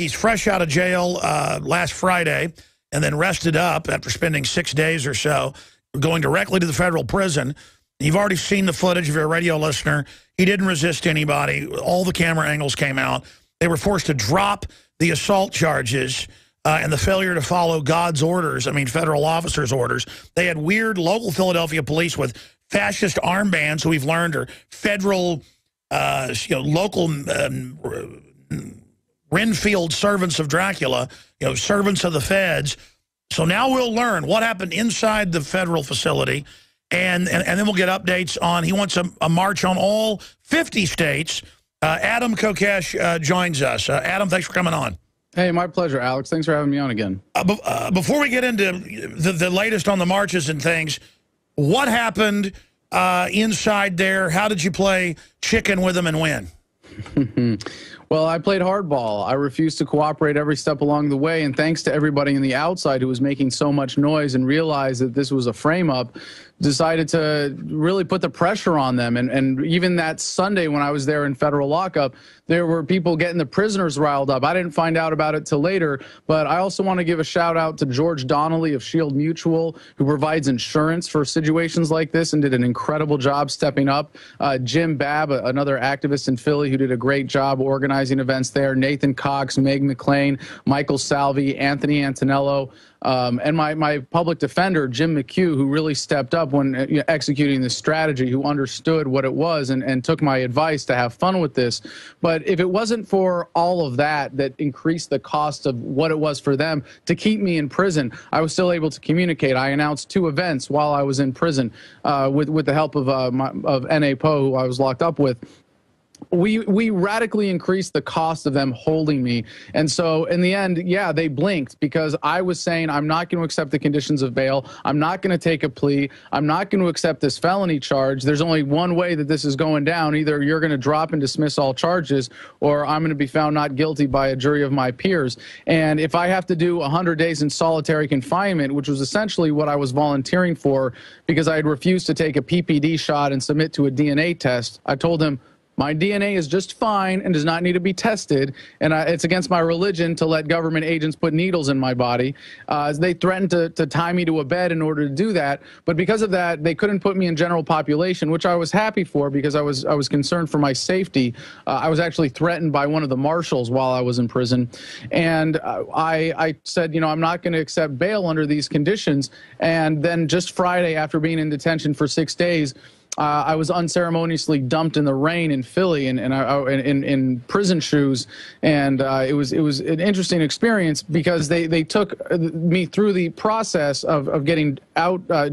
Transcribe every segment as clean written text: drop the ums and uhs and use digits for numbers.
He's fresh out of jail last Friday and then rested up after spending 6 days or so, going directly to the federal prison. You've already seen the footage if you're a radio listener. He didn't resist anybody. All the camera angles came out. They were forced to drop the assault charges and the failure to follow God's orders, I mean federal officers' orders. They had weird local Philadelphia police with fascist armbands who we've learned are federal, local Renfield servants of Dracula, servants of the feds. So now we'll learn what happened inside the federal facility. And then we'll get updates on, he wants a march on all 50 states. Adam Kokesh joins us. Adam, thanks for coming on. Hey, my pleasure, Alex. Thanks for having me on again. Before we get into the latest on the marches and things, what happened inside there? How did you play chicken with them and win? Well, I played hardball. I refused to cooperate every step along the way, and thanks to everybody on the outside who was making so much noise and realized that this was a frame-up, decided to really put the pressure on them. And even that Sunday when I was there in federal lockup, there were people getting the prisoners riled up. I didn't find out about it till later, but I also want to give a shout out to George Donnelly of Shield Mutual, who provides insurance for situations like this and did an incredible job stepping up. Jim Babb, another activist in Philly who did a great job organizing events there. Nathan Cox, Meg McLean, Michael Salvi, Anthony Antonello, and my public defender, Jim McHugh, who really stepped up when executing this strategy, who understood what it was and took my advice to have fun with this. But if it wasn't for all of that increased the cost of what it was for them to keep me in prison, I was still able to communicate. I announced 2 events while I was in prison with the help of N.A. Poe, who I was locked up with. We radically increased the cost of them holding me. And so in the end, yeah, they blinked because I was saying I'm not going to accept the conditions of bail. I'm not going to take a plea. I'm not going to accept this felony charge. There's only one way that this is going down. Either you're going to drop and dismiss all charges, or I'm going to be found not guilty by a jury of my peers. And if I have to do 100 days in solitary confinement, which was essentially what I was volunteering for because I had refused to take a PPD shot and submit to a DNA test, I told him, my DNA is just fine and does not need to be tested, and it's against my religion to let government agents put needles in my body. They threatened to tie me to a bed in order to do that, but because of that, they couldn't put me in general population, which I was happy for because I was concerned for my safety. I was actually threatened by one of the marshals while I was in prison, and I said, I'm not going to accept bail under these conditions. And then just Friday, after being in detention for 6 days, I was unceremoniously dumped in the rain in Philly in prison shoes, and it was an interesting experience because they took me through the process of getting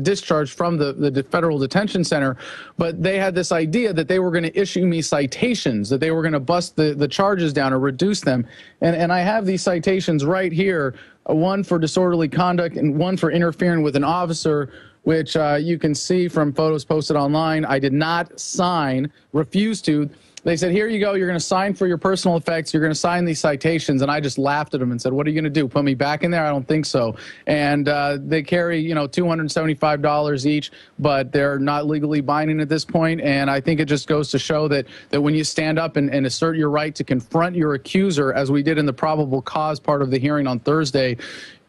discharged from the federal detention center, but they had this idea that they were going to issue me citations, that they were going to bust the charges down or reduce them, and I have these citations right here, one for disorderly conduct and one for interfering with an officer, which you can see from photos posted online. I did not sign, refused to. They said, here you go, you're going to sign for your personal effects, you're going to sign these citations. And I just laughed at them and said, what are you going to do, put me back in there? I don't think so. And they carry, $275 each, but they're not legally binding at this point. And I think it just goes to show that when you stand up and assert your right to confront your accuser, as we did in the probable cause part of the hearing on Thursday,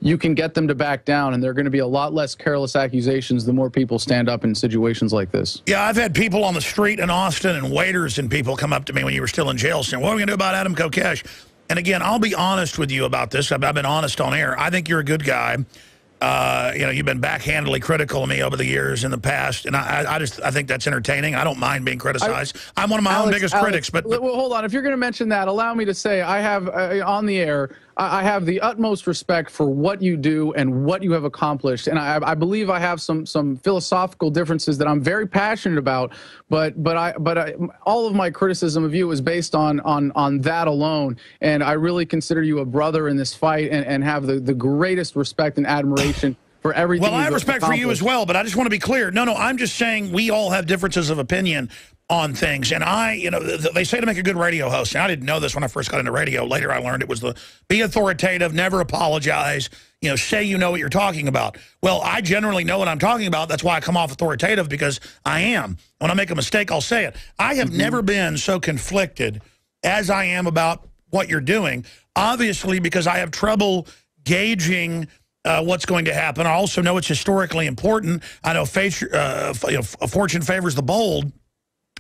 you can get them to back down, and there are going to be a lot less careless accusations the more people stand up in situations like this. Yeah, I've had people on the street in Austin and waiters and people come up to me when you were still in jail saying, what are we going to do about Adam Kokesh? And again, I'll be honest with you about this. I've been honest on air. I think you're a good guy. You've been backhandedly critical of me over the years in the past, and I think that's entertaining. I don't mind being criticized. I'm one of my own biggest critics. But well, hold on. If you're going to mention that, allow me to say I have on the air, I have the utmost respect for what you do and what you have accomplished, and I believe I have some philosophical differences that I'm very passionate about. But all of my criticism of you is based on that alone, and I really consider you a brother in this fight, and have the greatest respect and admiration for everything. Well, I have respect for you as well, but I just want to be clear. No, I'm just saying we all have differences of opinion on things. And they say to make a good radio host. And I didn't know this when I first got into radio. Later I learned it was be authoritative, never apologize, say you know what you're talking about. Well, I generally know what I'm talking about. That's why I come off authoritative, because I am. When I make a mistake, I'll say it. I have never been so conflicted as I am about what you're doing. obviously, because I have trouble gauging what's going to happen. I also know it's historically important. I know fortune favors the bold.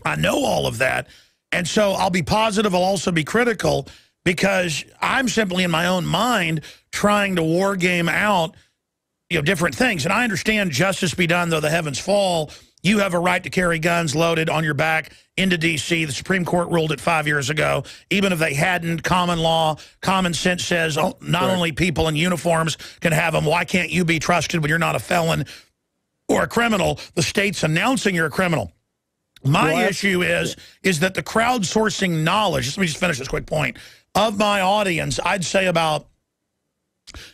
I know all of that. And so I'll be positive. I'll also be critical because I'm simply in my own mind trying to war game out different things. And I understand justice be done, though the heavens fall. You have a right to carry guns loaded on your back into D.C. The Supreme Court ruled it 5 years ago. Even if they hadn't, common law, common sense says not only people in uniforms can have them. Why can't you be trusted when you're not a felon or a criminal? The state's announcing you're a criminal. My issue is that the crowdsourcing knowledge, let me just finish this quick point, of my audience, I'd say about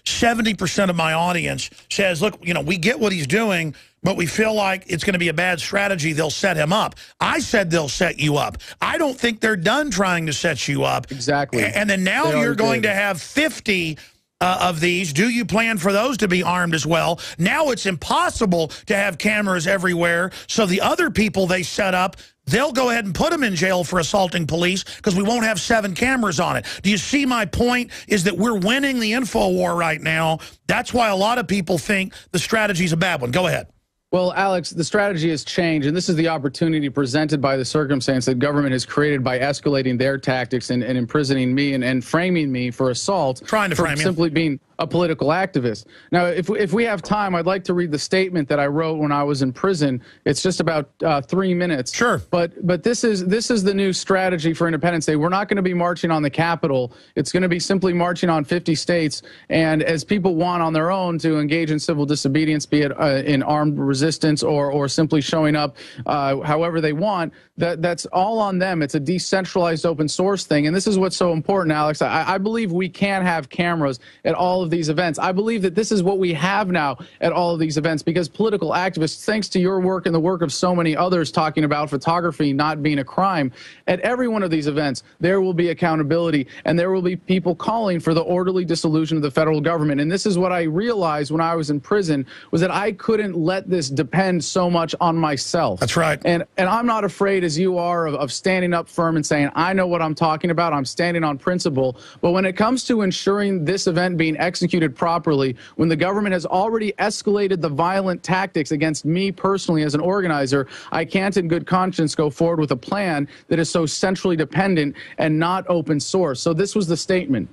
70% of my audience says, look, we get what he's doing, but we feel like it's going to be a bad strategy. They'll set him up. I said they'll set you up. I don't think they're done trying to set you up. Exactly. And then now you're going to have 50 of these. Do you plan for those to be armed as well? Now it's impossible to have cameras everywhere. So the other people they set up, they'll go ahead and put them in jail for assaulting police because we won't have 7 cameras on it. Do you see my point? Is that we're winning the info war right now. That's why a lot of people think the strategy is a bad one. Go ahead. Well, Alex, the strategy has changed, and this is the opportunity presented by the circumstance that government has created by escalating their tactics and imprisoning me and framing me for assault. Trying to frame you. Simply being a political activist. Now, if we have time, I'd like to read the statement that I wrote when I was in prison. It's just about 3 minutes. Sure. But this is the new strategy for Independence Day. We're not going to be marching on the Capitol. It's going to be simply marching on 50 states. And as people want on their own to engage in civil disobedience, be it in armed resistance or simply showing up however they want, that's all on them. It's a decentralized open source thing. And this is what's so important, Alex. I believe we can have cameras at all of these events. I believe that this is what we have now at all of these events because political activists, thanks to your work and the work of so many others talking about photography not being a crime, at every one of these events, there will be accountability and there will be people calling for the orderly dissolution of the federal government. And this is what I realized when I was in prison was that I couldn't let this depend so much on myself. That's right. And I'm not afraid, as you are, of standing up firm and saying, I know what I'm talking about. I'm standing on principle. But when it comes to ensuring this event being executed properly, when the government has already escalated the violent tactics against me personally as an organizer, I can't in good conscience go forward with a plan that is so centrally dependent and not open source. So this was the statement.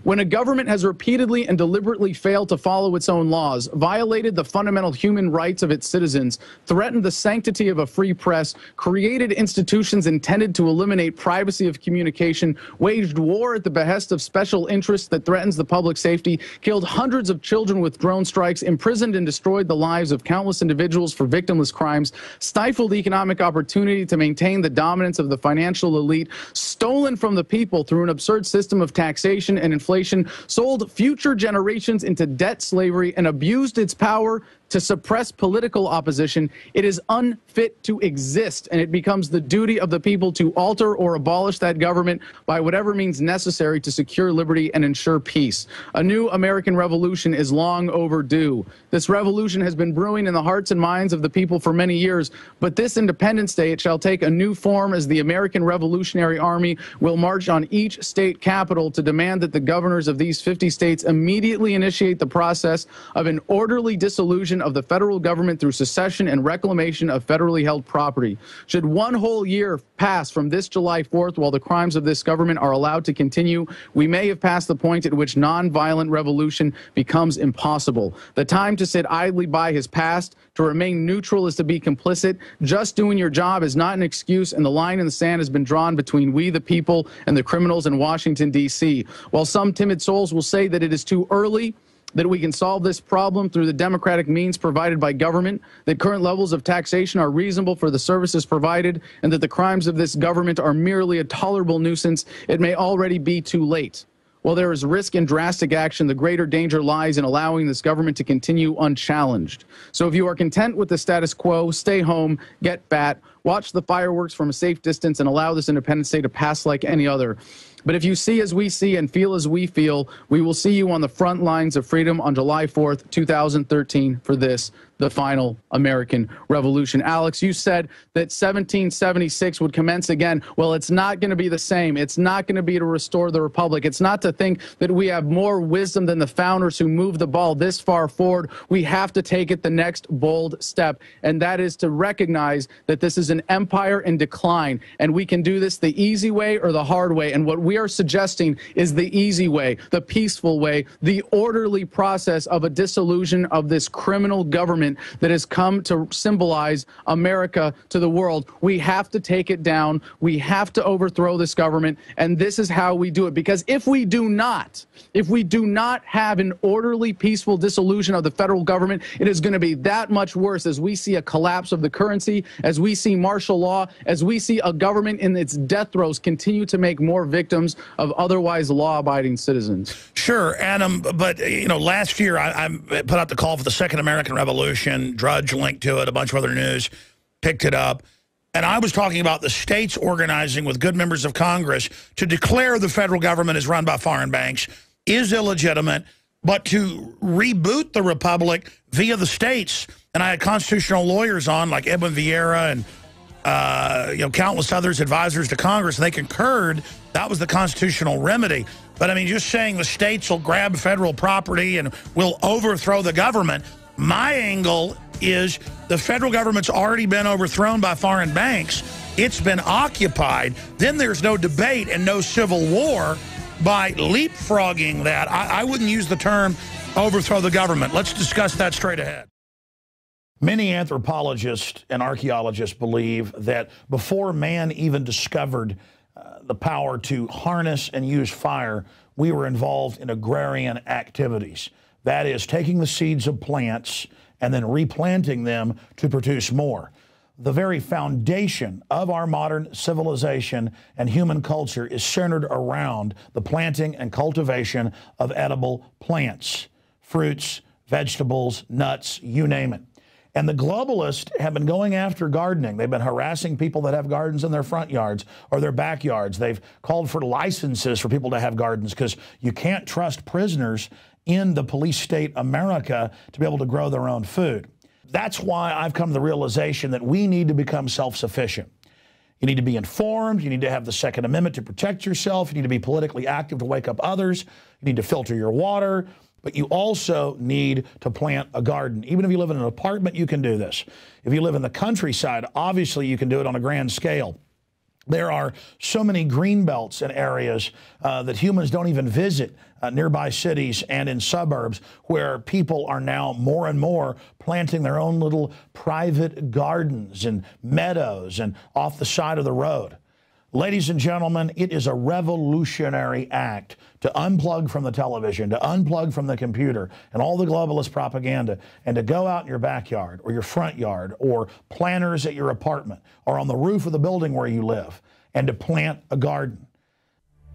When a government has repeatedly and deliberately failed to follow its own laws, violated the fundamental human rights of its citizens, threatened the sanctity of a free press, created institutions intended to eliminate privacy of communication, waged war at the behest of special interests that threatens the public safety, killed hundreds of children with drone strikes, imprisoned and destroyed the lives of countless individuals for victimless crimes, stifled economic opportunity to maintain the dominance of the financial elite, stolen from the people through an absurd system of taxation and inflation, sold future generations into debt slavery, and abused its power to suppress political opposition, it is unfit to exist, and it becomes the duty of the people to alter or abolish that government by whatever means necessary to secure liberty and ensure peace. A new American revolution is long overdue. This revolution has been brewing in the hearts and minds of the people for many years, but this Independence Day, it shall take a new form as the American Revolutionary Army will march on each state capital to demand that the governors of these 50 states immediately initiate the process of an orderly dissolution of the federal government through secession and reclamation of federally held property. Should one whole year pass from this July 4th while the crimes of this government are allowed to continue, we may have passed the point at which nonviolent revolution becomes impossible. The time to sit idly by has passed. To remain neutral is to be complicit. Just doing your job is not an excuse, and the line in the sand has been drawn between we, the people, and the criminals in Washington, D.C. While some timid souls will say that it is too early, that we can solve this problem through the democratic means provided by government, that current levels of taxation are reasonable for the services provided, and that the crimes of this government are merely a tolerable nuisance, it may already be too late. While there is risk in drastic action, the greater danger lies in allowing this government to continue unchallenged. So if you are content with the status quo, stay home, get fat, watch the fireworks from a safe distance, and allow this Independence Day to pass like any other. But if you see as we see and feel as we feel, we will see you on the front lines of freedom on July 4th, 2013 for this, the final American Revolution. Alex, you said that 1776 would commence again. Well, it's not going to be the same. It's not going to be to restore the Republic. It's not to think that we have more wisdom than the founders who moved the ball this far forward. We have to take it the next bold step, and that is to recognize that this is an empire in decline, and we can do this the easy way or the hard way. And what we are suggesting is the easy way, the peaceful way, the orderly process of a dissolution of this criminal government that has come to symbolize America to the world. We have to take it down. We have to overthrow this government, and this is how we do it. Because if we do not have an orderly, peaceful dissolution of the federal government, it is going to be that much worse as we see a collapse of the currency, as we see martial law, as we see a government in its death throes continue to make more victims of otherwise law-abiding citizens. Sure, Adam, but, you know, last year I put out the call for the Second American Revolution. Drudge linked to it, a bunch of other news picked it up. And I was talking about the states organizing with good members of Congress to declare the federal government is run by foreign banks, is illegitimate, but to reboot the republic via the states. And I had constitutional lawyers on, like Edwin Vieira and you know, countless others, advisors to Congress, and they concurred that was the constitutional remedy. But I mean, just saying the states will grab federal property and will overthrow the government. My angle is the federal government's already been overthrown by foreign banks. It's been occupied. Then there's no debate and no civil war by leapfrogging that. I wouldn't use the term overthrow the government. Let's discuss that straight ahead. Many anthropologists and archaeologists believe that before man even discovered the power to harness and use fire, we were involved in agrarian activities. That is, taking the seeds of plants and then replanting them to produce more. The very foundation of our modern civilization and human culture is centered around the planting and cultivation of edible plants, fruits, vegetables, nuts, you name it. And the globalists have been going after gardening. They've been harassing people that have gardens in their front yards or their backyards. They've called for licenses for people to have gardens because you can't trust prisoners in the police state America to be able to grow their own food. That's why I've come to the realization that we need to become self-sufficient. You need to be informed. You need to have the Second Amendment to protect yourself. You need to be politically active to wake up others. You need to filter your water. But you also need to plant a garden. Even if you live in an apartment, you can do this. If you live in the countryside, obviously you can do it on a grand scale. There are so many green belts in areas that humans don't even visit, nearby cities and in suburbs, where people are now more and more planting their own little private gardens and meadows and off the side of the road. Ladies and gentlemen, it is a revolutionary act to unplug from the television, to unplug from the computer and all the globalist propaganda, and to go out in your backyard or your front yard or planters at your apartment or on the roof of the building where you live, and to plant a garden.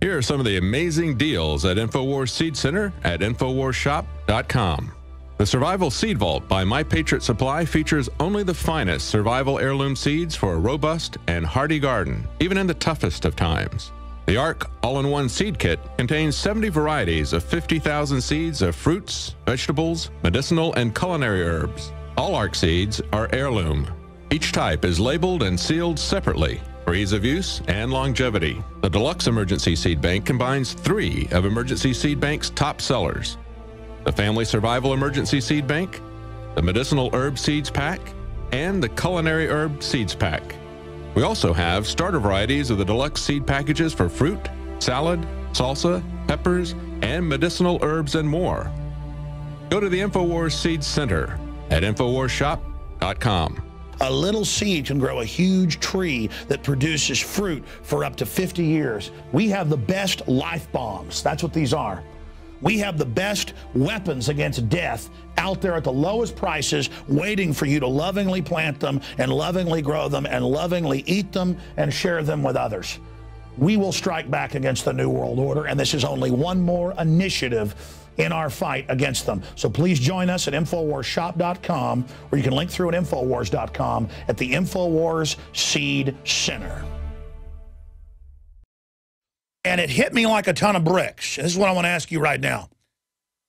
Here are some of the amazing deals at InfoWars Seed Center at InfoWarsShop.com. The Survival Seed Vault by My Patriot Supply features only the finest survival heirloom seeds for a robust and hardy garden, even in the toughest of times. The ARC All-in-One Seed Kit contains 70 varieties of 50,000 seeds of fruits, vegetables, medicinal, and culinary herbs. All ARC seeds are heirloom. Each type is labeled and sealed separately for ease of use and longevity. The Deluxe Emergency Seed Bank combines 3 of Emergency Seed Bank's top sellers: the Family Survival Emergency Seed Bank, the Medicinal Herb Seeds Pack, and the Culinary Herb Seeds Pack. We also have starter varieties of the deluxe seed packages for fruit, salad, salsa, peppers, and medicinal herbs and more. Go to the InfoWars Seed Center at InfoWarsShop.com. A little seed can grow a huge tree that produces fruit for up to 50 years. We have the best life bombs. That's what these are. We have the best weapons against death out there at the lowest prices, waiting for you to lovingly plant them and lovingly grow them and lovingly eat them and share them with others. We will strike back against the New World Order, and this is only one more initiative in our fight against them. So please join us at InfoWarsShop.com, or you can link through at Infowars.com at the InfoWars Seed Center. and it hit me like a ton of bricks. This is what I want to ask you right now.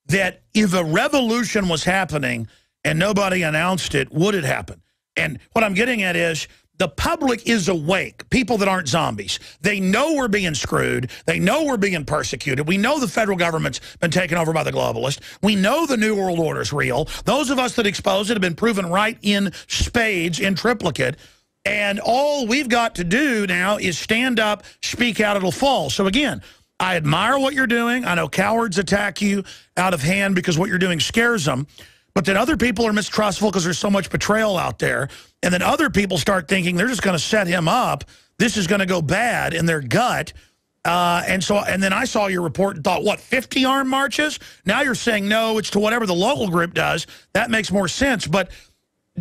That if a revolution was happening and nobody announced it, would it happen? And what I'm getting at is the public is awake, people that aren't zombies. They know we're being screwed. They know we're being persecuted. We know the federal government's been taken over by the globalists. We know the New World Order is real. Those of us that expose it have been proven right in spades, in triplicate. And all we've got to do now is stand up, speak out, it'll fall. So again, I admire what you're doing. I know cowards attack you out of hand because what you're doing scares them. But then other people are mistrustful because there's so much betrayal out there. And then other people start thinking they're just going to set him up. This is going to go bad in their gut. And then I saw your report and thought, what, 50 armed marches? Now you're saying, no, it's to whatever the local group does. That makes more sense. But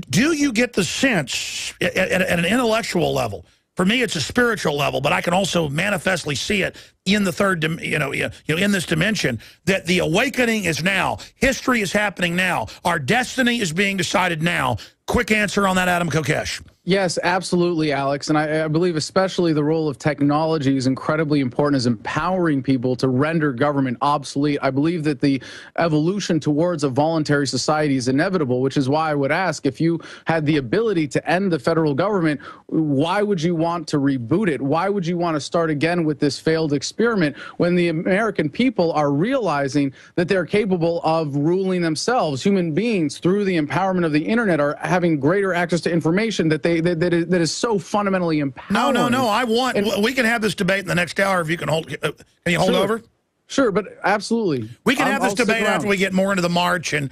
do you get the sense at an intellectual level? For me, it's a spiritual level, but I can also manifestly see it in the third, in this dimension, that the awakening is now. History is happening now. Our destiny is being decided now. Quick answer on that, Adam Kokesh. Yes, absolutely, Alex. And I believe especially the role of technology is incredibly important as empowering people to render government obsolete. I believe that the evolution towards a voluntary society is inevitable, which is why I would ask, if you had the ability to end the federal government, why would you want to reboot it? Why would you want to start again with this failed experiment when the American people are realizing that they're capable of ruling themselves? Human beings, through the empowerment of the internet, are having greater access to information that that is so fundamentally empowering. No. We can have this debate in the next hour if you can hold. Can you hold over? Sure, but absolutely. We can have this debate after we get more into the march and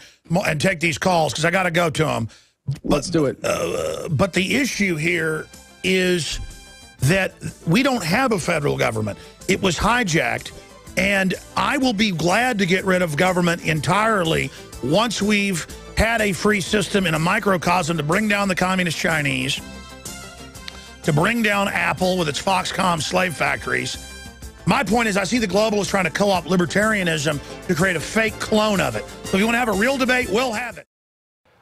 take these calls because I got to go to them. Let's do it. But the issue here is that we don't have a federal government. It was hijacked, and I will be glad to get rid of government entirely once we've had a free system in a microcosm to bring down the communist Chinese, to bring down Apple with its Foxconn slave factories. My point is I see the globalists trying to co-opt libertarianism to create a fake clone of it. So if you want to have a real debate, we'll have it.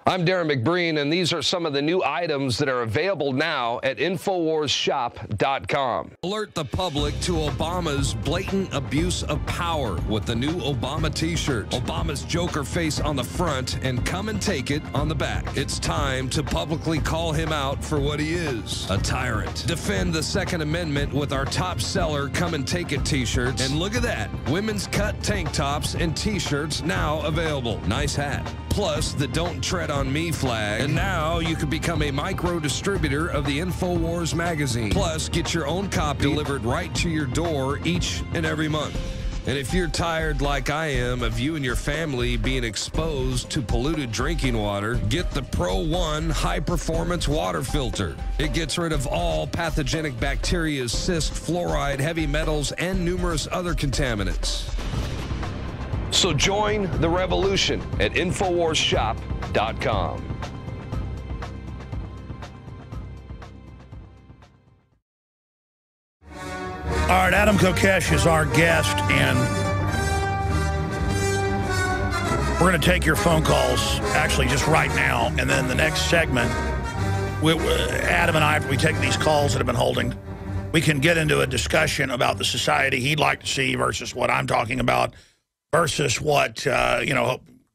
I'm Darren McBreen, and these are some of the new items that are available now at InfoWarsShop.com. Alert the public to Obama's blatant abuse of power with the new Obama t-shirt. Obama's Joker face on the front and come and take it on the back. It's time to publicly call him out for what he is, a tyrant. Defend the Second Amendment with our top seller Come and Take It t-shirts. And look at that, women's cut tank tops and t-shirts now available. Nice hat. Plus the Don't Tread on Me flag. And now you can become a micro distributor of the InfoWars magazine. Plus, get your own copy delivered right to your door each and every month. And if you're tired like I am of you and your family being exposed to polluted drinking water, get the Pro One high performance water filter. It gets rid of all pathogenic bacteria, cyst, fluoride, heavy metals, and numerous other contaminants. So join the revolution at InfoWarsShop.com. All right, Adam Kokesh is our guest, and we're going to take your phone calls, actually, just right now. And then the next segment, Adam and I, after we take these calls that have been holding, we can get into a discussion about the society he'd like to see versus what I'm talking about, versus what,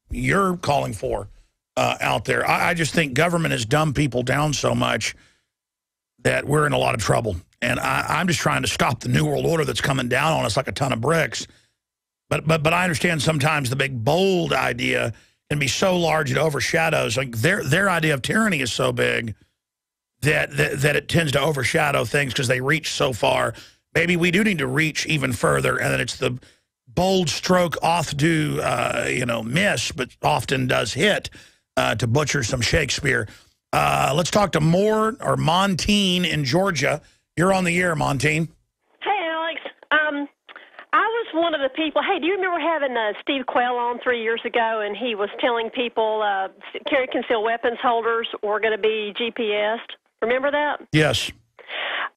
you're calling for out there. I just think government has dumbed people down so much that we're in a lot of trouble. And I'm just trying to stop the New World Order that's coming down on us like a ton of bricks. But I understand sometimes the big, bold idea can be so large it overshadows. Like their idea of tyranny is so big that it tends to overshadow things because they reach so far. Maybe we do need to reach even further, and then it's the bold stroke oft do, miss, but often does hit to butcher some Shakespeare. Let's talk to Montine in Georgia. You're on the air, Montine. Hey, Alex. I was one of the people. Hey, do you remember having Steve Quayle on 3 years ago, and he was telling people carry concealed weapons holders were going to be GPSed? Remember that? Yes.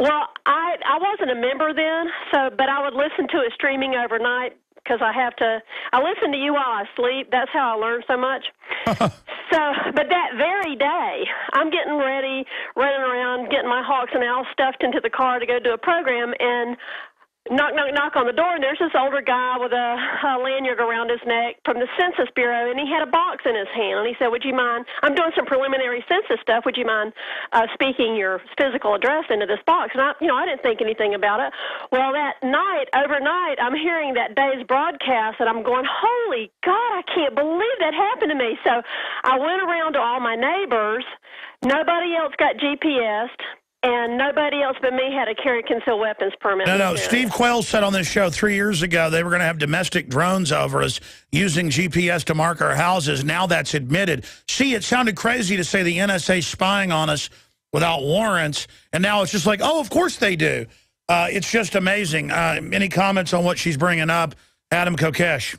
Well, I wasn't a member then, but I would listen to it streaming overnight because I listen to you while I sleep. That's how I learn so much. But that very day, I'm getting ready, running around, getting my Hawks and Owls stuffed into the car to go do a program, and knock, knock, knock on the door, and there's this older guy with a lanyard around his neck from the Census Bureau, and he had a box in his hand. And he said, would you mind, I'm doing some preliminary census stuff, would you mind speaking your physical address into this box? And I didn't think anything about it. Well, that night, overnight, I'm hearing that day's broadcast, and I'm going, holy God, I can't believe that happened to me. So I went around to all my neighbors. Nobody else got GPS'd. And nobody else but me had a carry concealed weapons permit. No. Steve Quayle said on this show 3 years ago they were going to have domestic drones over us using GPS to mark our houses. Now that's admitted. See, it sounded crazy to say the NSA spying on us without warrants, and now it's just like, oh, of course they do. It's just amazing. Any comments on what she's bringing up, Adam Kokesh?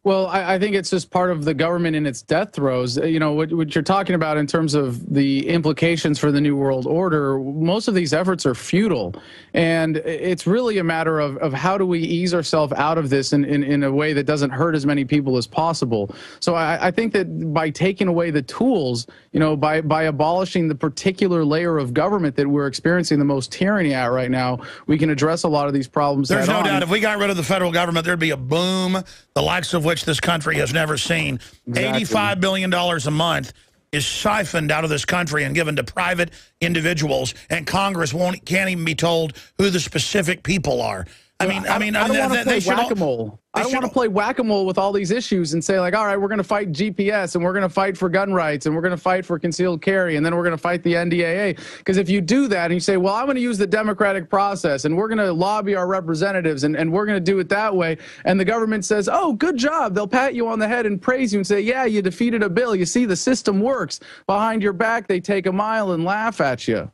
Well, I think it's just part of the government in its death throes. You know, what you're talking about in terms of the implications for the New World Order, most of these efforts are futile. And it's really a matter of how do we ease ourselves out of this in a way that doesn't hurt as many people as possible. So I think that by taking away the tools, you know, by abolishing the particular layer of government that we're experiencing the most tyranny at right now, we can address a lot of these problems. There's no doubt if we got rid of the federal government, there'd be a boom, the likes of which this country has never seen. Exactly. $85 billion a month is siphoned out of this country and given to private individuals, and Congress can't even be told who the specific people are. I don't want to play whack-a-mole. I don't want to play whack-a-mole with all these issues and say, like, all right, we're going to fight GPS, and we're going to fight for gun rights, and we're going to fight for concealed carry, and then we're going to fight the NDAA. Because if you do that and you say, well, I'm going to use the democratic process, and we're going to lobby our representatives, and we're going to do it that way, and the government says, oh, good job, they'll pat you on the head and praise you and say, yeah, you defeated a bill. You see, the system works. Behind your back, they take a mile and laugh at you.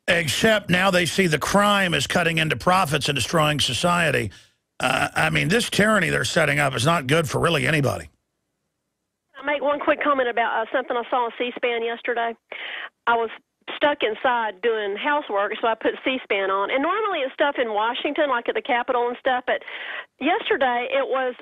Except now they see the crime is cutting into profits and destroying society. I mean, this tyranny they're setting up is not good for really anybody. I'll make one quick comment about something I saw on C-SPAN yesterday. I was stuck inside doing housework, so I put C-SPAN on. And normally it's stuff in Washington, like at the Capitol and stuff, but yesterday it was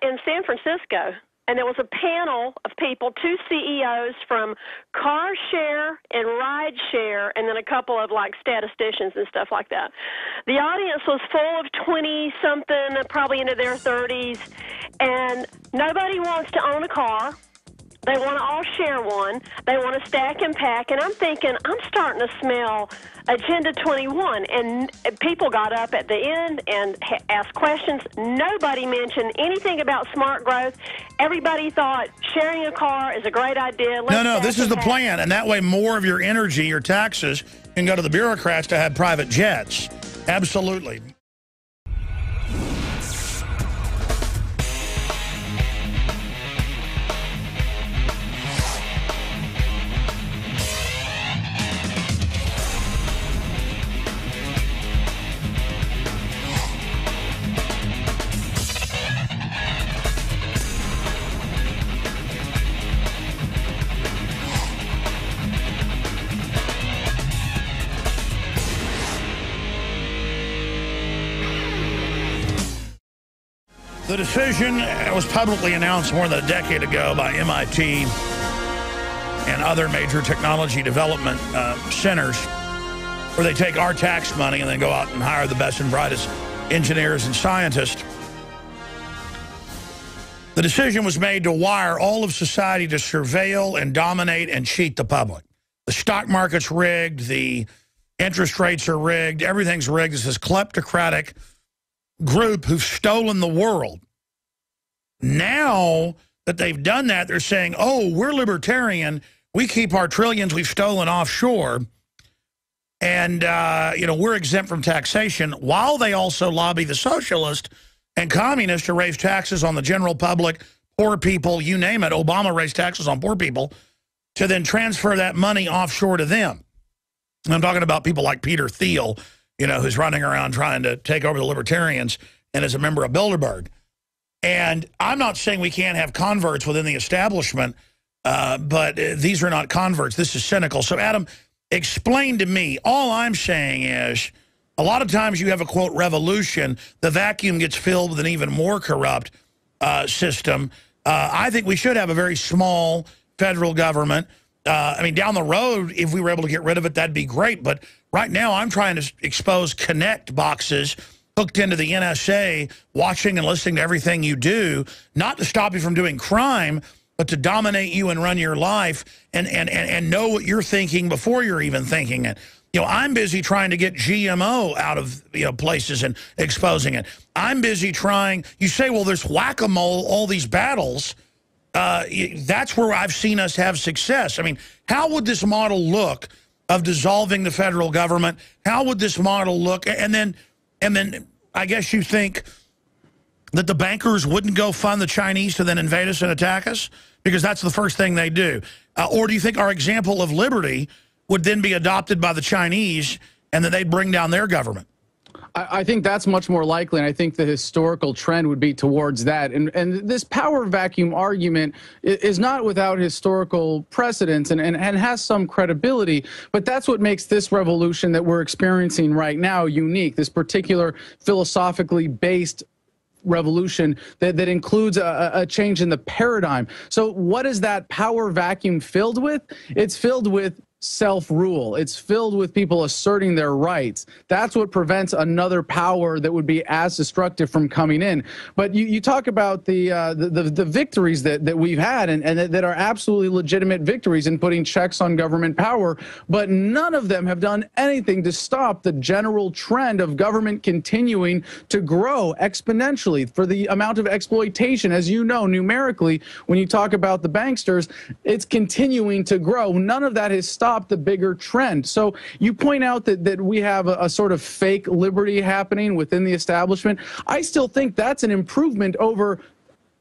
in San Francisco. And there was a panel of people, 2 CEOs from car share and ride share, and then a couple of, like, statisticians and stuff like that. The audience was full of 20-something, probably into their 30s, and nobody wants to own a car. They want to all share one. They want to stack and pack. And I'm thinking, I'm starting to smell Agenda 21. And people got up at the end and asked questions. Nobody mentioned anything about smart growth. Everybody thought sharing a car is a great idea. No, this is the plan. And that way more of your energy, your taxes, can go to the bureaucrats to have private jets. Absolutely. The decision was publicly announced more than a decade ago by MIT and other major technology development centers, where they take our tax money and then go out and hire the best and brightest engineers and scientists. The decision was made to wire all of society to surveil and dominate and cheat the public. The stock market's rigged, the interest rates are rigged, everything's rigged. It's this kleptocratic group who've stolen the world. Now that they've done that, they're saying, oh, we're libertarian. We keep our trillions we've stolen offshore. And, we're exempt from taxation, while they also lobby the socialist and communists to raise taxes on the general public, poor people, you name it. Obama raised taxes on poor people to then transfer that money offshore to them. And I'm talking about people like Peter Thiel, who's running around trying to take over the libertarians and is a member of Bilderberg. And I'm not saying we can't have converts within the establishment, but these are not converts. This is cynical. So, Adam, explain to me. All I'm saying is a lot of times you have a, quote, revolution. The vacuum gets filled with an even more corrupt system. I think we should have a very small federal government. Down the road, if we were able to get rid of it, that'd be great. But Right now, I'm trying to expose Connect boxes hooked into the NSA, watching and listening to everything you do, not to stop you from doing crime, but to dominate you and run your life and know what you're thinking before you're even thinking it. You know, I'm busy trying to get GMO out of places and exposing it. I'm busy trying. You say, well, there's whack-a-mole, all these battles. That's where I've seen us have success. I mean, how would this model look of dissolving the federal government? How would this model look? And then I guess you think that the bankers wouldn't go fund the Chinese to then invade us and attack us? Because that's the first thing they do. Or do you think our example of liberty would then be adopted by the Chinese and that they'd bring down their government? I think that's much more likely, and I think the historical trend would be towards that. And this power vacuum argument is not without historical precedence and has some credibility, but that's what makes this revolution that we're experiencing right now unique, this particular philosophically based revolution that includes a change in the paradigm. So what is that power vacuum filled with? It's filled with self-rule. It's filled with people asserting their rights. That's what prevents another power that would be as destructive from coming in. But you talk about the victories that we've had and that are absolutely legitimate victories in putting checks on government power, but none of them have done anything to stop the general trend of government continuing to grow exponentially for the amount of exploitation. As you know, numerically, when you talk about the banksters, it's continuing to grow. None of that has stopped the bigger trend. So you point out that we have a sort of fake liberty happening within the establishment. I still think that's an improvement over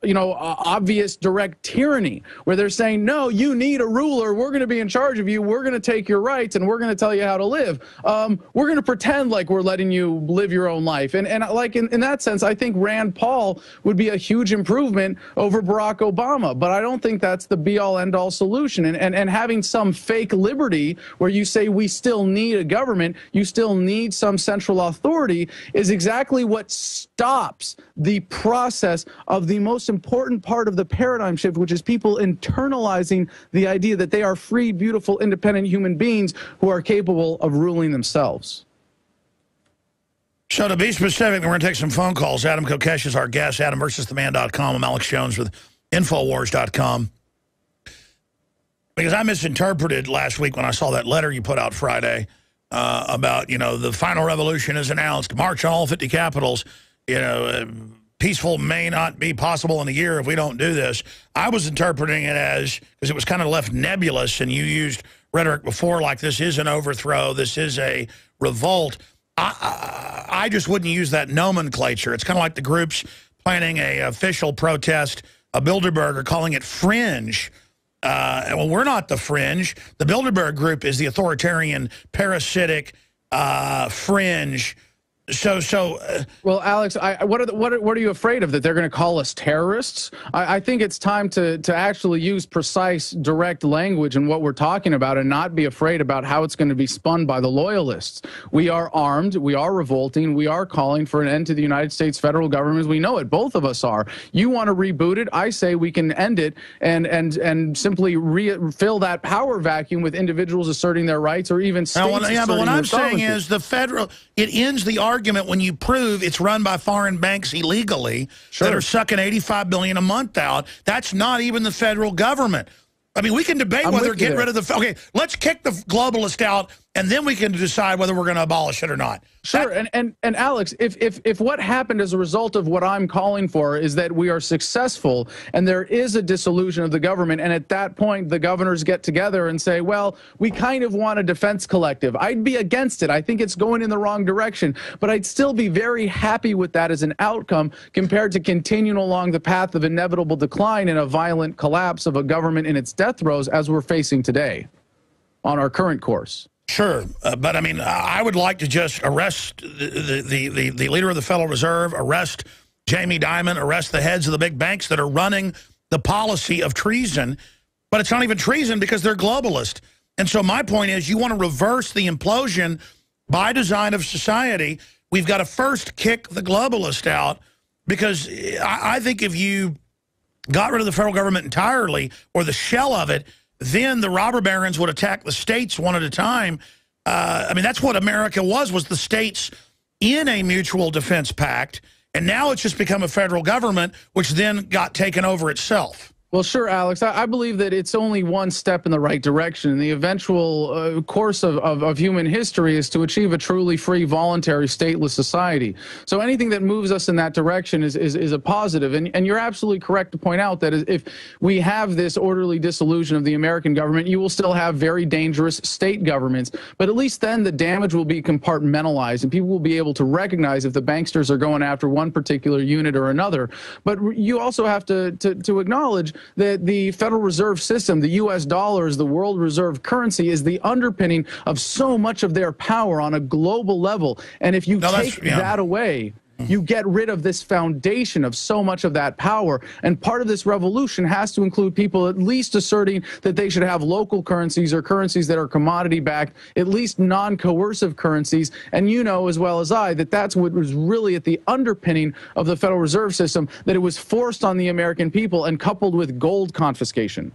obvious direct tyranny, where they're saying, no, you need a ruler. We're going to be in charge of you. We're going to take your rights and we're going to tell you how to live. We're going to pretend like we're letting you live your own life. And like in that sense, I think Rand Paul would be a huge improvement over Barack Obama. But I don't think that's the be all end all solution. And having some fake liberty where you say we still need a government, you still need some central authority, is exactly what stops the process of the most important part of the paradigm shift, which is people internalizing the idea that they are free, beautiful, independent human beings who are capable of ruling themselves. So to be specific, we're going to take some phone calls. Adam Kokesh is our guest, AdamVersusTheMan.com. I'm Alex Jones with Infowars.com. Because I misinterpreted last week when I saw that letter you put out Friday about, the final revolution is announced, march on all 50 capitals, peaceful may not be possible in a year if we don't do this. I was interpreting it as, because it was kind of left nebulous, and you used rhetoric before like this is an overthrow, this is a revolt. I just wouldn't use that nomenclature. It's kind of like the groups planning a official protest, a Bilderberger, calling it fringe. Well, we're not the fringe. The Bilderberg group is the authoritarian, parasitic, fringe. Well, Alex, what are you afraid of? That they're going to call us terrorists? I think it's time to actually use precise, direct language in what we're talking about and not be afraid about how it's going to be spun by the loyalists. We are armed. We are revolting. We are calling for an end to the United States federal government as we know it. Both of us are. You want to reboot it. I say we can end it and simply fill that power vacuum with individuals asserting their rights or even states asserting their sovereignty. But what I'm saying is it ends the argument when you prove it's run by foreign banks illegally that are sucking $85 billion a month out. That's not even the federal government. I mean, we can debate whether get rid of the... Okay, let's kick the globalist out, and then we can decide whether we're going to abolish it or not. Sure, and Alex, if what happened as a result of what I'm calling for is that we are successful and there is a dissolution of the government, and at that point the governors get together and say, well, we kind of want a defense collective, I'd be against it. I think it's going in the wrong direction, but I'd still be very happy with that as an outcome compared to continuing along the path of inevitable decline and a violent collapse of a government in its death throes as we're facing today on our current course. Sure, but I mean, I would like to just arrest the leader of the Federal Reserve, arrest Jamie Dimon, arrest the heads of the big banks that are running the policy of treason, but it's not even treason because they're globalist. And so my point is, you want to reverse the implosion by design of society, we've got to first kick the globalist out, because I think if you got rid of the federal government entirely, or the shell of it, then the robber barons would attack the states one at a time. I mean, that's what America was the states in a mutual defense pact, and now it's just become a federal government, which then got taken over itself. Well, sure, Alex. I believe that it's only one step in the right direction. The eventual course of human history is to achieve a truly free, voluntary, stateless society. So anything that moves us in that direction is a positive. And you're absolutely correct to point out that if we have this orderly dissolution of the American government, you will still have very dangerous state governments. But at least then the damage will be compartmentalized, and people will be able to recognize if the banksters are going after one particular unit or another. But you also have to acknowledge that the Federal Reserve System, the U.S. dollar is the world reserve currency, is the underpinning of so much of their power on a global level. And if you take that away, you get rid of this foundation of so much of that power. And part of this revolution has to include people at least asserting that they should have local currencies or currencies that are commodity-backed, at least non-coercive currencies. And you know as well as I that that's what was really at the underpinning of the Federal Reserve System, that it was forced on the American people and coupled with gold confiscation.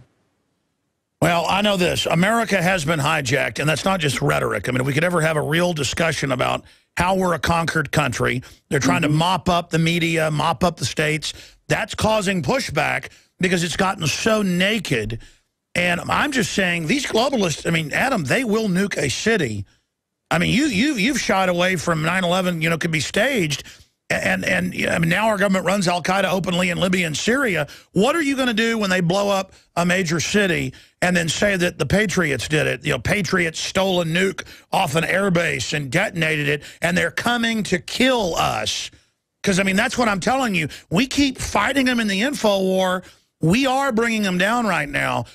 Well, I know this. America has been hijacked, and that's not just rhetoric. I mean, if we could ever have a real discussion about how we're a conquered country, they're trying to mop up the media, mop up the states. That's causing pushback because it's gotten so naked. And I'm just saying, these globalists, I mean, Adam, they will nuke a city. I mean, you've shied away from 9/11, you know, could be staged. And I mean, now our government runs al-Qaeda openly in Libya and Syria. What are you going to do when they blow up a major city and then say that the Patriots did it? You know, Patriots stole a nuke off an airbase and detonated it, and they're coming to kill us. Because, I mean, that's what I'm telling you. We keep fighting them in the info war. We are bringing them down right now.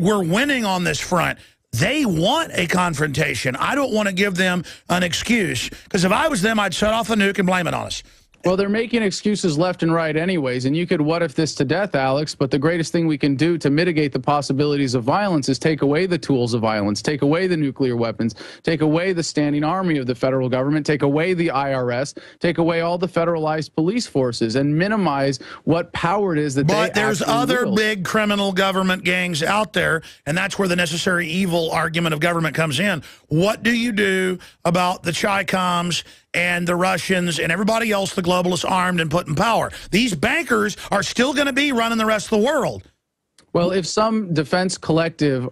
We're winning on this front. They want a confrontation. I don't want to give them an excuse, because if I was them, I'd set off a nuke and blame it on us. Well, they're making excuses left and right anyways, and you could what if this to death, Alex, but the greatest thing we can do to mitigate the possibilities of violence is take away the tools of violence, take away the nuclear weapons, take away the standing army of the federal government, take away the IRS, take away all the federalized police forces, and minimize what power it is that they But there's other wield. big criminal government gangs out there, and that's where the necessary evil argument of government comes in. What do you do about the Chi-Coms and the Russians and everybody else the globalists armed and put in power? These bankers are still going to be running the rest of the world. Well, if some defense collective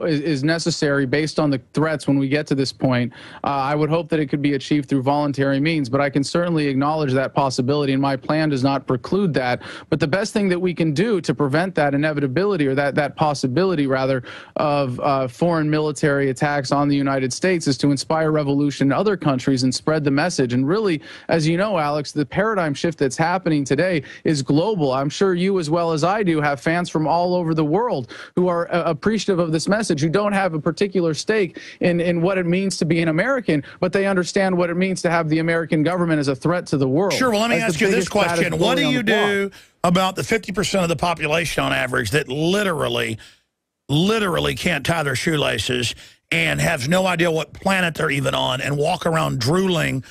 is necessary based on the threats when we get to this point, I would hope that it could be achieved through voluntary means. But I can certainly acknowledge that possibility, and my plan does not preclude that. But the best thing that we can do to prevent that inevitability, or that possibility, rather, of foreign military attacks on the United States is to inspire revolution in other countries and spread the message. And really, as you know, Alex, the paradigm shift that's happening today is global. I'm sure you, as well as I do, have fans from all over the world who are appreciative of this message, who don't have a particular stake in what it means to be an American, but they understand what it means to have the American government as a threat to the world. Sure, well, let me ask you this question. What do you do about the 50% of the population on average that literally can't tie their shoelaces and have no idea what planet they're even on and walk around drooling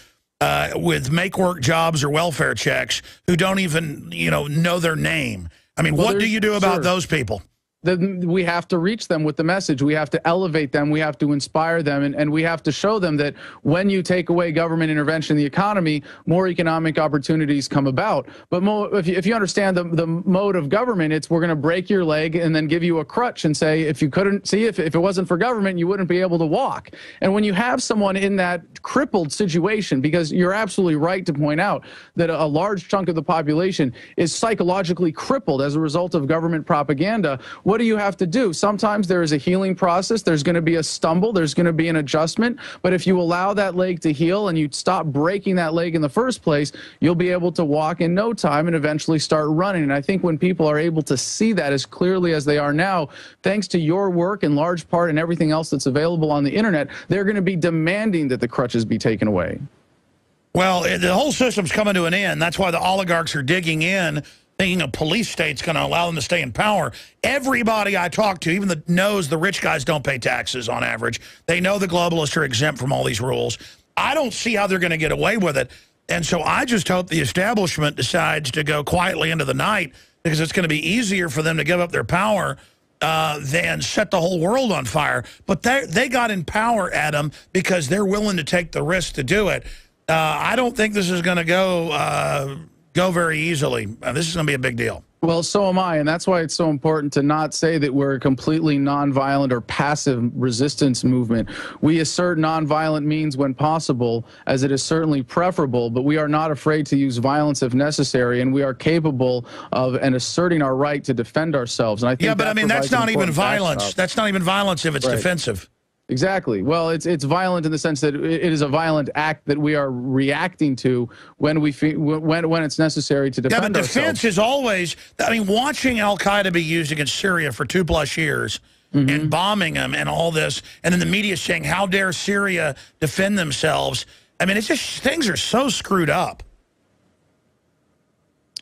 with make-work jobs or welfare checks, who don't even, know their name? I mean, what do you do about those people? Then we have to reach them with the message. We have to elevate them. We have to inspire them. And we have to show them that when you take away government intervention in the economy, more economic opportunities come about. But if you understand the mode of government, it's we're going to break your leg and then give you a crutch and say, if you couldn't see, if it wasn't for government, you wouldn't be able to walk. And when you have someone in that crippled situation, because you're absolutely right to point out that a large chunk of the population is psychologically crippled as a result of government propaganda, what do you have to do? Sometimes there is a healing process. There's going to be a stumble. There's going to be an adjustment. But if you allow that leg to heal and you stop breaking that leg in the first place, you'll be able to walk in no time and eventually start running. And I think when people are able to see that as clearly as they are now, thanks to your work in large part and everything else that's available on the internet, they're going to be demanding that the crutches be taken away. Well, the whole system's coming to an end. That's why the oligarchs are digging in, thinking a police state's going to allow them to stay in power. Everybody I talk to, even knows the rich guys don't pay taxes on average. They know the globalists are exempt from all these rules. I don't see how they're going to get away with it. And so I just hope the establishment decides to go quietly into the night, because it's going to be easier for them to give up their power than set the whole world on fire. But they got in power, Adam, because they're willing to take the risk to do it. I don't think this is going to go very easily. This is going to be a big deal. Well, so am I, and that's why it's so important to not say that we're a completely nonviolent or passive resistance movement. We assert nonviolent means when possible, as it is certainly preferable, but we are not afraid to use violence if necessary, and we are capable of and asserting our right to defend ourselves. And I think yeah, but I mean, that's not even violence. Backstop. That's not even violence if it's defensive. Exactly. Well, it's violent in the sense that it is a violent act that we are reacting to when when it's necessary to defend ourselves. Yeah, but defense is always, I mean, watching Al-Qaeda be used against Syria for 2+ years and bombing them and all this, and then the media saying, how dare Syria defend themselves? I mean, it's just, things are so screwed up.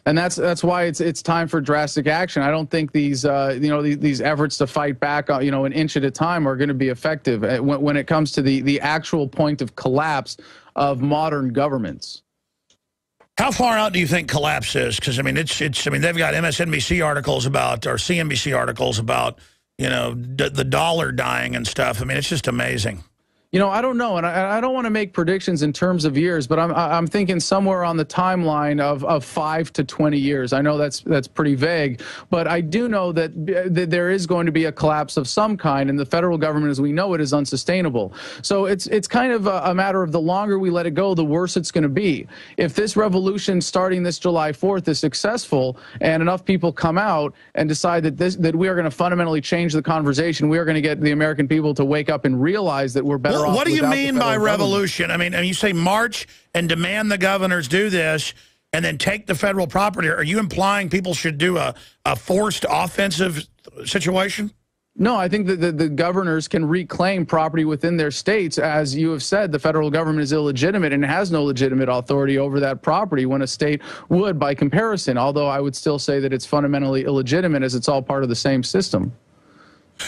And that's why it's time for drastic action. I don't think these these efforts to fight back an inch at a time are going to be effective when it comes to the actual point of collapse of modern governments. How far out do you think collapse is? Because I mean, I mean, they've got MSNBC articles about, or CNBC articles about, the dollar dying and stuff. I mean, it's just amazing. I don't know, and I don't want to make predictions in terms of years, but I'm thinking somewhere on the timeline of 5 to 20 years. I know that's pretty vague, but I do know that there is going to be a collapse of some kind, and the federal government, as we know it, is unsustainable. So it's kind of a matter of the longer we let it go, the worse it's going to be. If this revolution starting this July 4th is successful, and enough people come out and decide that we are going to fundamentally change the conversation, we are going to get the American people to wake up and realize that we're better. What do you mean by revolution? I mean, you say march and demand the governors do this and then take the federal property. Are you implying people should do a forced offensive situation? No, I think that the governors can reclaim property within their states. As you have said, the federal government is illegitimate and has no legitimate authority over that property when a state would by comparison, although I would still say that it's fundamentally illegitimate as it's all part of the same system.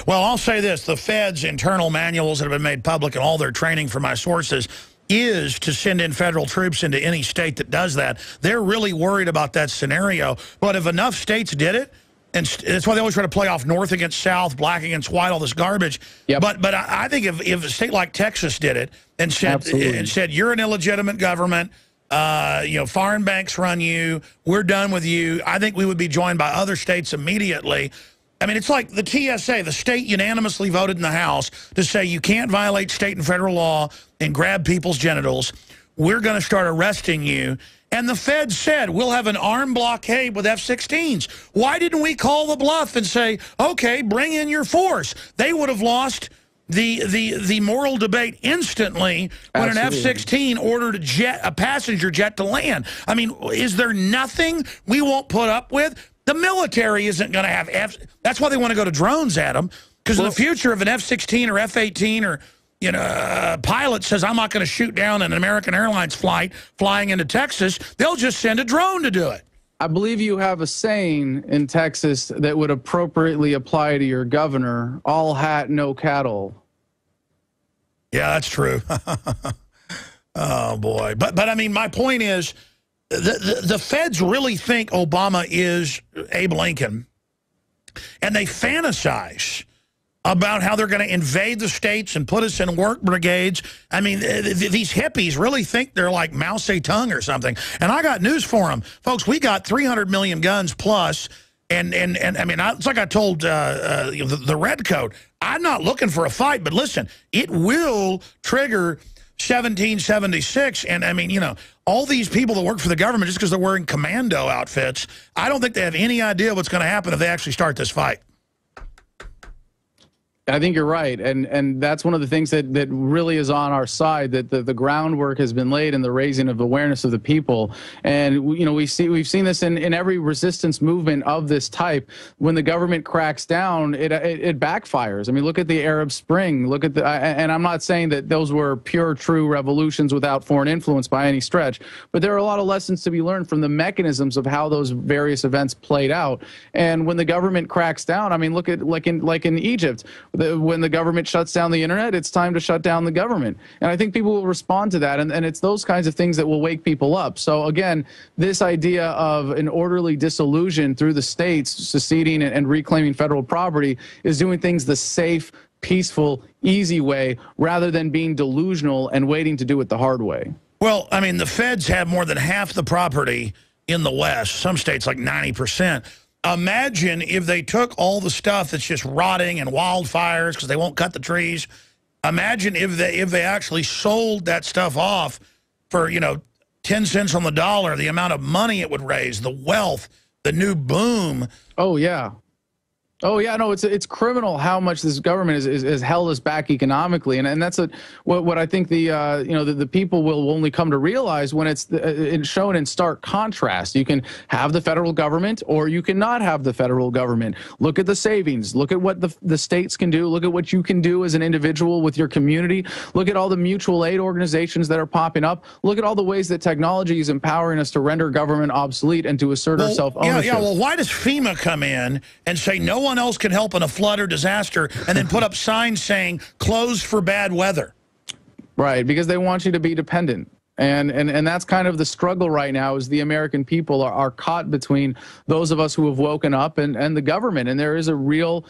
Well, I'll say this. The Fed's internal manuals that have been made public and all their training from my sources is to send in federal troops into any state that does that. They're really worried about that scenario. But if enough states did it, and that's why they always try to play off North against South, black against white, all this garbage. Yep. But I think if a state like Texas did it and said you're an illegitimate government, foreign banks run you, we're done with you, I think we would be joined by other states immediately. I mean, it's like the TSA, the state unanimously voted in the House to say you can't violate state and federal law and grab people's genitals. We're going to start arresting you. And the Fed said, we'll have an armed blockade with F-16s. Why didn't we call the bluff and say, okay, bring in your force? They would have lost the moral debate instantly when an F-16 ordered a passenger jet to land. I mean, is there nothing we won't put up with? The military isn't going to have that's why they want to go to drones, Adam, because in the future, if an F-16 or F-18 or a pilot says, I'm not going to shoot down an American Airlines flight flying into Texas, they'll just send a drone to do it. I believe you have a saying in Texas that would appropriately apply to your governor, all hat, no cattle. Yeah, that's true. Oh, boy. But I mean, my point is, the feds really think Obama is Abe Lincoln, and they fantasize about how they're going to invade the states and put us in work brigades. I mean, these hippies really think they're like Mao Zedong or something. And I got news for them. Folks, we got 300 million guns plus, and I mean, it's like I told the Redcoat, I'm not looking for a fight, but listen, it will trigger 1776, and I mean, all these people that work for the government just because they're wearing commando outfits, I don't think they have any idea what's going to happen if they actually start this fight. I think you're right, and that's one of the things that really is on our side. That the groundwork has been laid in the raising of awareness of the people, and we've seen this in every resistance movement of this type. When the government cracks down, it backfires. I mean, look at the Arab Spring. Look at and I'm not saying that those were pure, true revolutions without foreign influence by any stretch, but there are a lot of lessons to be learned from the mechanisms of how those various events played out. And when the government cracks down, I mean, look at like in Egypt. When the government shuts down the internet, it's time to shut down the government. And I think people will respond to that. And it's those kinds of things that will wake people up. So again, this idea of an orderly dissolution through the states seceding and reclaiming federal property is doing things the safe, peaceful, easy way rather than being delusional and waiting to do it the hard way. Well, I mean, the feds have more than half the property in the West, some states like 90%. Imagine if they took all the stuff that's just rotting and wildfires because they won't cut the trees. Imagine if they actually sold that stuff off for, 10 cents on the dollar, the amount of money it would raise, the wealth, the new boom. Oh, yeah. Oh, yeah, no, it's criminal how much this government is held us back economically. And that's what I think the people will only come to realize when it's shown in stark contrast. You can have the federal government or you cannot have the federal government. Look at the savings. Look at what the states can do. Look at what you can do as an individual with your community. Look at all the mutual aid organizations that are popping up. Look at all the ways that technology is empowering us to render government obsolete and to assert our self-ownership. Yeah, well, why does FEMA come in and say no one else can help in a flood or disaster and then put up signs saying closed for bad weather? Right, because they want you to be dependent. And that's kind of the struggle right now is the American people are caught between those of us who have woken up and the government. And there is a real,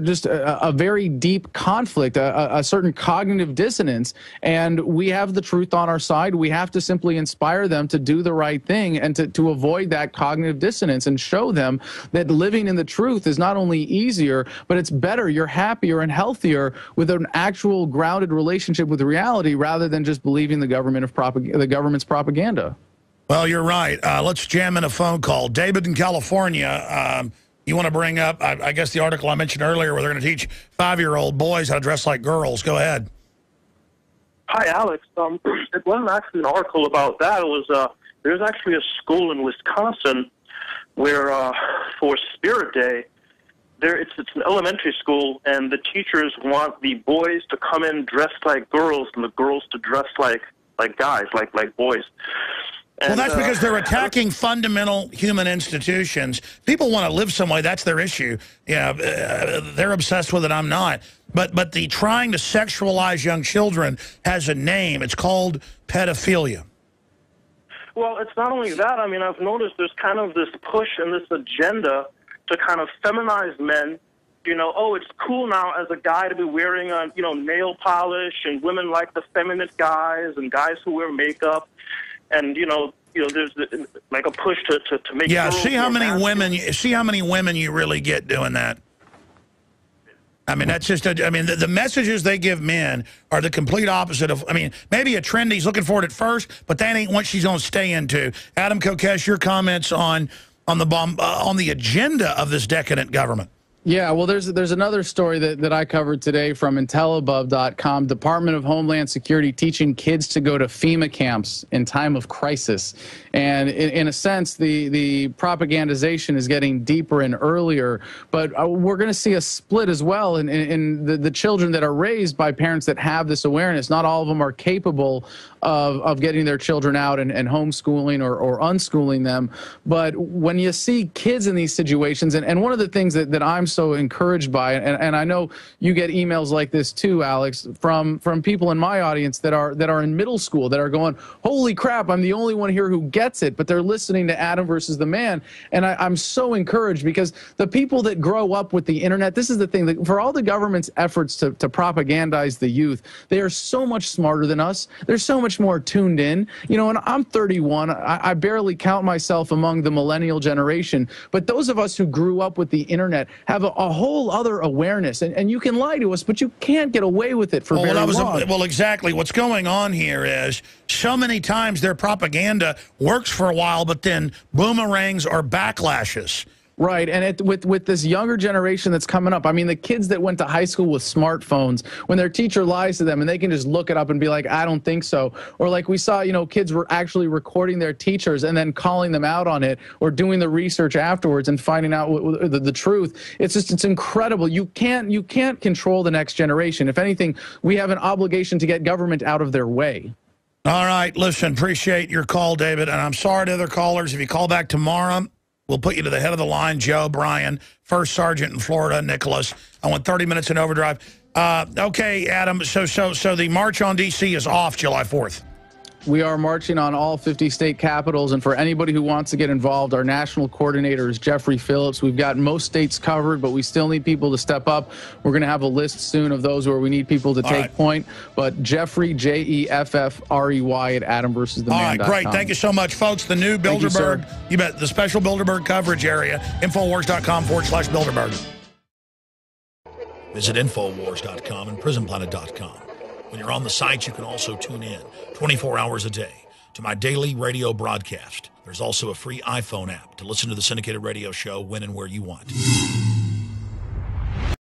just a very deep conflict, a certain cognitive dissonance, and we have the truth on our side. We have to simply inspire them to do the right thing and to avoid that cognitive dissonance and show them that living in the truth is not only easier, but it's better. You're happier and healthier with an actual grounded relationship with reality rather than just believing the government's propaganda. Well, you're right. Let's jam in a phone call. David in California. You want to bring up, I guess, the article I mentioned earlier where they're going to teach 5-year-old boys how to dress like girls. Go ahead. Hi, Alex. It wasn't actually an article about that. It was there's actually a school in Wisconsin where for Spirit Day, it's an elementary school, and the teachers want the boys to come in dressed like girls and the girls to dress like guys, like boys. Well, that's because they're attacking fundamental human institutions. People want to live some way. That's their issue. Yeah, they're obsessed with it. I'm not. But the trying to sexualize young children has a name. It's called pedophilia. Well, it's not only that. I mean, I've noticed there's kind of this push and this agenda to kind of feminize men. It's cool now as a guy to be wearing, nail polish, and women like the feminine guys and guys who wear makeup. And there's like a push to make. Yeah, see how many women you really get doing that. I mean, that's just. The messages they give men are the complete opposite of. I mean, maybe a trendy's looking for it at first, but that ain't what she's gonna stay into. Adam Kokesh, your comments on the agenda of this decadent government. Yeah, well, there's another story that I covered today from intelabove.com. Department of Homeland Security teaching kids to go to FEMA camps in time of crisis. And in a sense, the propagandization is getting deeper and earlier. But we're going to see a split as well in the children that are raised by parents that have this awareness. Not all of them are capable of getting their children out and homeschooling or unschooling them. But when you see kids in these situations, and one of the things that I'm so encouraged by, and I know you get emails like this too, Alex, from people in my audience that are in middle school that are going, holy crap, I'm the only one here who gets it, but they're listening to Adam versus the Man. And I'm so encouraged because the people that grow up with the internet, this is the thing, that for all the government's efforts to propagandize the youth, they are so much smarter than us. They're so much more tuned in. And I'm 31. I barely count myself among the millennial generation, but those of us who grew up with the internet have a whole other awareness, and you can lie to us, but you can't get away with it for very long. Well, exactly. What's going on here is so many times their propaganda works for a while, but then boomerangs or backlashes. Right, and with this younger generation that's coming up, I mean, the kids that went to high school with smartphones, when their teacher lies to them and they can just look it up and be like, I don't think so. Or like we saw, kids were actually recording their teachers and then calling them out on it or doing the research afterwards and finding out the truth. It's incredible. You can't control the next generation. If anything, we have an obligation to get government out of their way. All right, listen, appreciate your call, David, and I'm sorry to other callers. If you call back tomorrow, We'll put you to the head of the line, Joe, Brian, First Sergeant in Florida, Nicholas. I want 30 minutes in overdrive. Okay, Adam, so the march on D.C. is off July 4th. We are marching on all 50 state capitals, and for anybody who wants to get involved, our national coordinator is Jeffrey Phillips. We've got most states covered, but we still need people to step up. We're going to have a list soon of those where we need people to take point. But Jeffrey, Jeffrey at AdamVersusTheMan.com. All right, great. Thank you so much, folks. The new Bilderberg, you bet, the special Bilderberg coverage area, Infowars.com/Bilderberg. Visit Infowars.com and PrisonPlanet.com. When you're on the site, you can also tune in 24 hours a day to my daily radio broadcast. There's also a free iPhone app to listen to the syndicated radio show when and where you want.